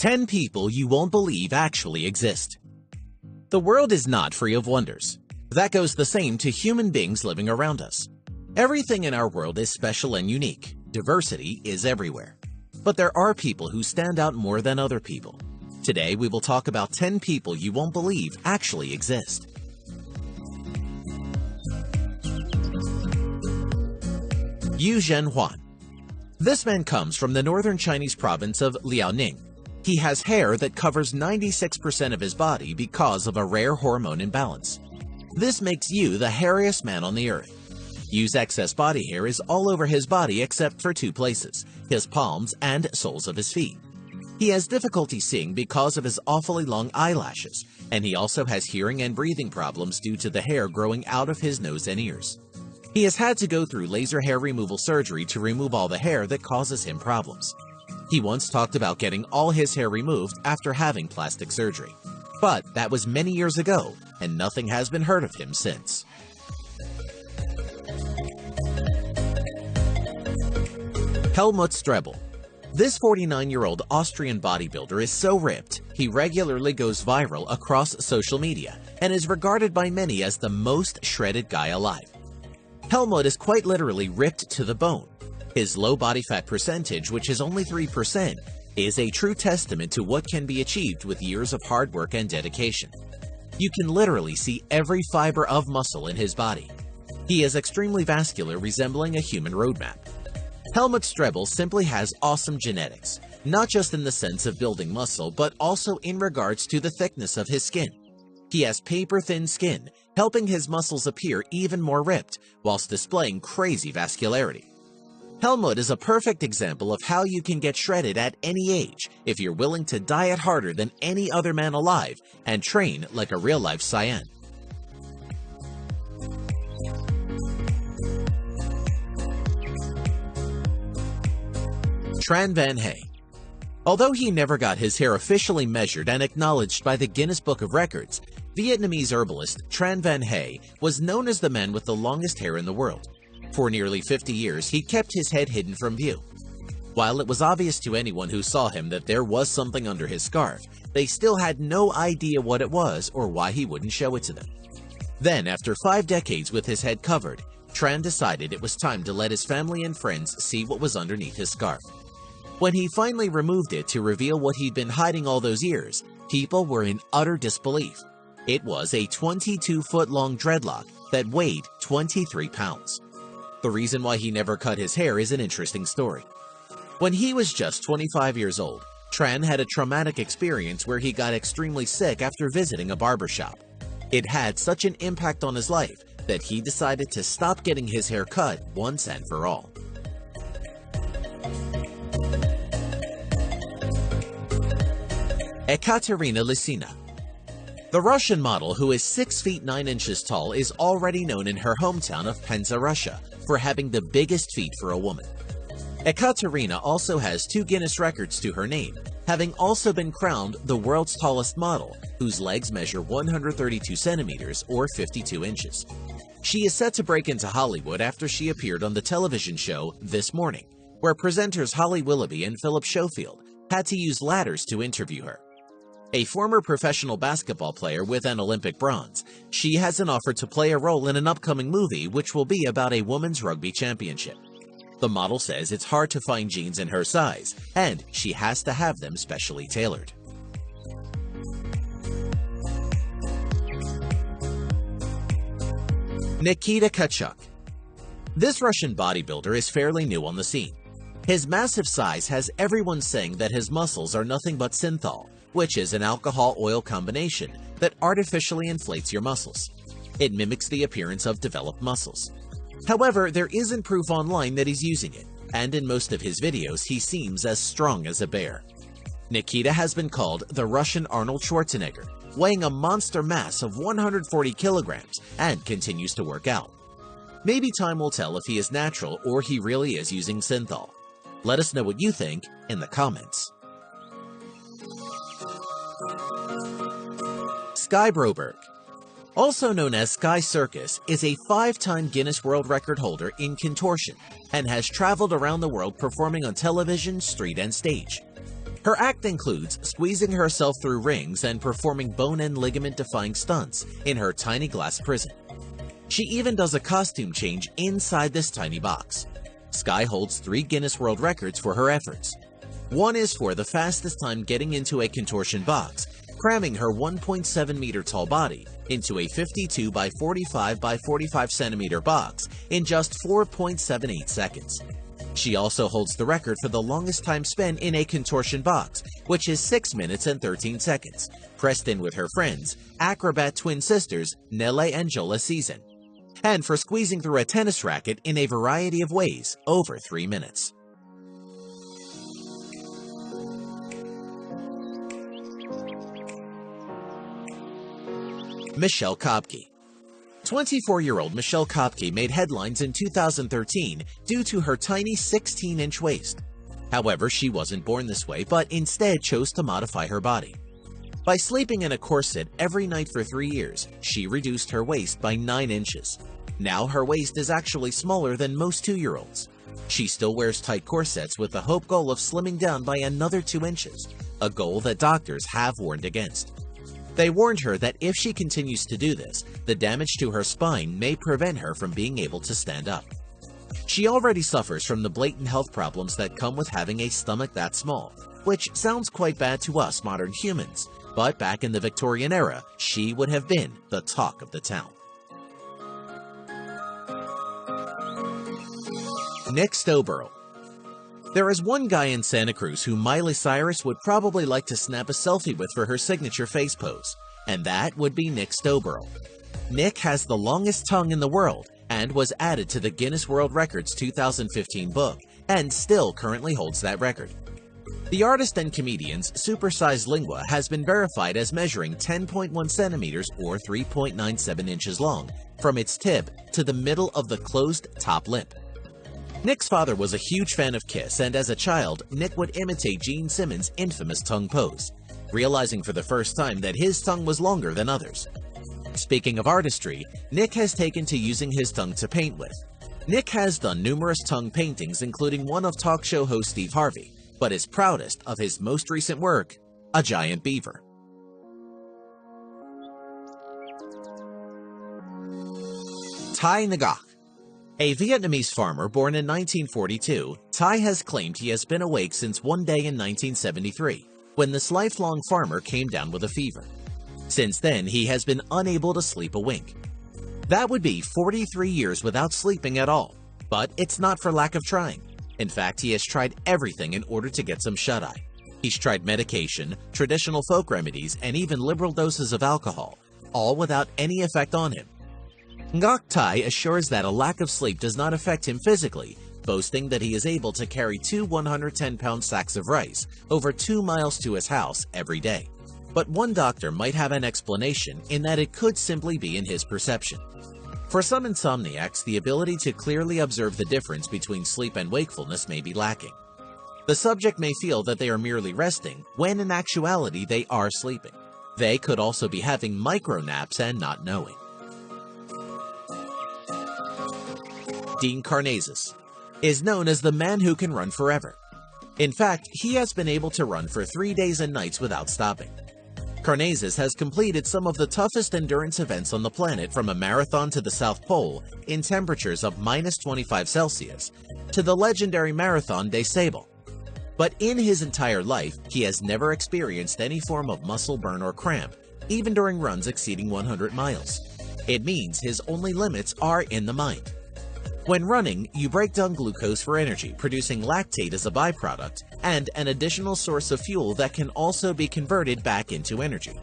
10 people you won't believe actually exist. The world is not free of wonders. That goes the same to human beings living around us. Everything in our world is special and unique. Diversity is everywhere. But there are people who stand out more than other people. Today we will talk about 10 people you won't believe actually exist. Zhenhuan. This man comes from the northern Chinese province of Liaoning. He has hair that covers 96% of his body because of a rare hormone imbalance. This makes Yu the hairiest man on the earth. Yu's excess body hair is all over his body except for two places, his palms and soles of his feet. He has difficulty seeing because of his awfully long eyelashes, and he also has hearing and breathing problems due to the hair growing out of his nose and ears. He has had to go through laser hair removal surgery to remove all the hair that causes him problems. He once talked about getting all his hair removed after having plastic surgery. But that was many years ago, and nothing has been heard of him since. Helmut Strebel. This 49-year-old Austrian bodybuilder is so ripped, he regularly goes viral across social media and is regarded by many as the most shredded guy alive. Helmut is quite literally ripped to the bone. His low body fat percentage, which is only 3%, is a true testament to what can be achieved with years of hard work and dedication. You can literally see every fiber of muscle in his body. He is extremely vascular, resembling a human roadmap. Helmut Strebel simply has awesome genetics, not just in the sense of building muscle, but also in regards to the thickness of his skin. He has paper-thin skin, helping his muscles appear even more ripped, whilst displaying crazy vascularity. Helmut is a perfect example of how you can get shredded at any age if you're willing to diet harder than any other man alive and train like a real-life Saiyan. Tran Van Hay. Although he never got his hair officially measured and acknowledged by the Guinness Book of Records, Vietnamese herbalist Tran Van Hay was known as the man with the longest hair in the world. For nearly 50 years, he kept his head hidden from view. While it was obvious to anyone who saw him that there was something under his scarf, they still had no idea what it was or why he wouldn't show it to them. Then, after 5 decades with his head covered, Tran decided it was time to let his family and friends see what was underneath his scarf. When he finally removed it to reveal what he'd been hiding all those years, people were in utter disbelief. It was a 22-foot-long dreadlock that weighed 23 pounds. The reason why he never cut his hair is an interesting story. When he was just 25 years old, Tran had a traumatic experience where he got extremely sick after visiting a barbershop. It had such an impact on his life that he decided to stop getting his hair cut once and for all. Ekaterina Lysina. The Russian model, who is 6 feet 9 inches tall, is already known in her hometown of Penza, Russia, for having the biggest feet for a woman. Ekaterina also has 2 Guinness records to her name, having also been crowned the world's tallest model, whose legs measure 132 centimeters or 52 inches. She is set to break into Hollywood after she appeared on the television show This Morning, where presenters Holly Willoughby and Philip Schofield had to use ladders to interview her. A former professional basketball player with an Olympic bronze, she has an offer to play a role in an upcoming movie which will be about a women's rugby championship. The model says it's hard to find jeans in her size, and she has to have them specially tailored. Nikita Kachuk. This Russian bodybuilder is fairly new on the scene. His massive size has everyone saying that his muscles are nothing but synthol, which is an alcohol-oil combination that artificially inflates your muscles. It mimics the appearance of developed muscles. However, there isn't proof online that he's using it, and in most of his videos he seems as strong as a bear. Nikita has been called the Russian Arnold Schwarzenegger, weighing a monster mass of 140 kilograms and continues to work out. Maybe time will tell if he is natural or he really is using synthol. Let us know what you think in the comments. Sky Broberg. Also known as Sky Circus, is a 5-time Guinness World Record holder in contortion and has traveled around the world performing on television, street, and stage. Her act includes squeezing herself through rings and performing bone and ligament-defying stunts in her tiny glass prison. She even does a costume change inside this tiny box. Sky holds 3 Guinness World Records for her efforts. One is for the fastest time getting into a contortion box, cramming her 1.7-meter tall body into a 52 by 45 by 45 centimeter box in just 4.78 seconds. She also holds the record for the longest time spent in a contortion box, which is 6 minutes and 13 seconds, pressed in with her friends, acrobat twin sisters Nele and Jola Season, and for squeezing through a tennis racket in a variety of ways over 3 minutes. Michelle Kopke. 24-year-old Michelle Kopke made headlines in 2013 due to her tiny 16-inch waist. However, she wasn't born this way, but instead chose to modify her body. By sleeping in a corset every night for 3 years, she reduced her waist by 9 inches. Now her waist is actually smaller than most 2-year-olds. She still wears tight corsets with the hope goal of slimming down by another 2 inches, a goal that doctors have warned against. They warned her that if she continues to do this, the damage to her spine may prevent her from being able to stand up. She already suffers from the blatant health problems that come with having a stomach that small, which sounds quite bad to us modern humans, but back in the Victorian era, she would have been the talk of the town. Nick Stowborough. There is one guy in Santa Cruz who Miley Cyrus would probably like to snap a selfie with for her signature face pose, and that would be Nick Stowborough. Nick has the longest tongue in the world and was added to the Guinness World Records 2015 book, and still currently holds that record. The artist and comedian's supersized lingua has been verified as measuring 10.1 centimeters or 3.97 inches long from its tip to the middle of the closed top lip. Nick's father was a huge fan of Kiss, and as a child, Nick would imitate Gene Simmons' infamous tongue pose, realizing for the first time that his tongue was longer than others. Speaking of artistry, Nick has taken to using his tongue to paint with. Nick has done numerous tongue paintings, including one of talk show host Steve Harvey, but is proudest of his most recent work, a giant beaver. Thai Ngọc. A Vietnamese farmer born in 1942, Thai has claimed he has been awake since one day in 1973, when this lifelong farmer came down with a fever. Since then, he has been unable to sleep a wink. That would be 43 years without sleeping at all, but it's not for lack of trying. In fact, he has tried everything in order to get some shut-eye. He's tried medication, traditional folk remedies, and even liberal doses of alcohol, all without any effect on him. Ngoc Thai assures that a lack of sleep does not affect him physically, boasting that he is able to carry 2 110-pound sacks of rice over 2 miles to his house every day. But one doctor might have an explanation in that it could simply be in his perception. For some insomniacs, the ability to clearly observe the difference between sleep and wakefulness may be lacking. The subject may feel that they are merely resting, when in actuality they are sleeping. They could also be having micro-naps and not knowing. Dean Karnazes is known as the man who can run forever. In fact, he has been able to run for 3 days and nights without stopping. Karnazes has completed some of the toughest endurance events on the planet, from a marathon to the South Pole in temperatures of -25 Celsius to the legendary Marathon des Sables. But in his entire life, he has never experienced any form of muscle burn or cramp, even during runs exceeding 100 miles. It means his only limits are in the mind. When running, you break down glucose for energy, producing lactate as a byproduct and an additional source of fuel that can also be converted back into energy.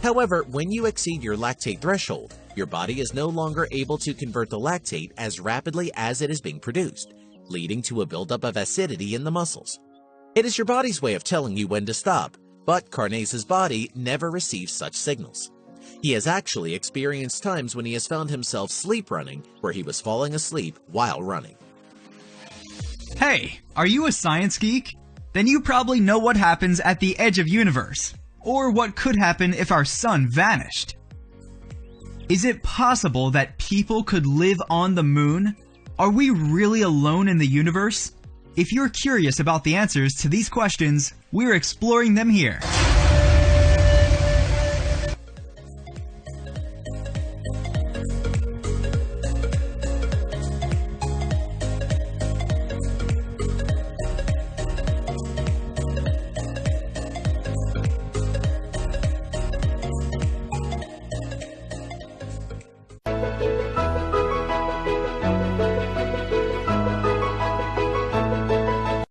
However, when you exceed your lactate threshold, your body is no longer able to convert the lactate as rapidly as it is being produced, leading to a buildup of acidity in the muscles. It is your body's way of telling you when to stop, but Karnazes' body never receives such signals. He has actually experienced times when he has found himself sleep running, where he was falling asleep while running. Hey, are you a science geek? Then you probably know what happens at the edge of universe, or what could happen if our sun vanished. Is it possible that people could live on the moon? Are we really alone in the universe? If you're curious about the answers to these questions, We're exploring them here.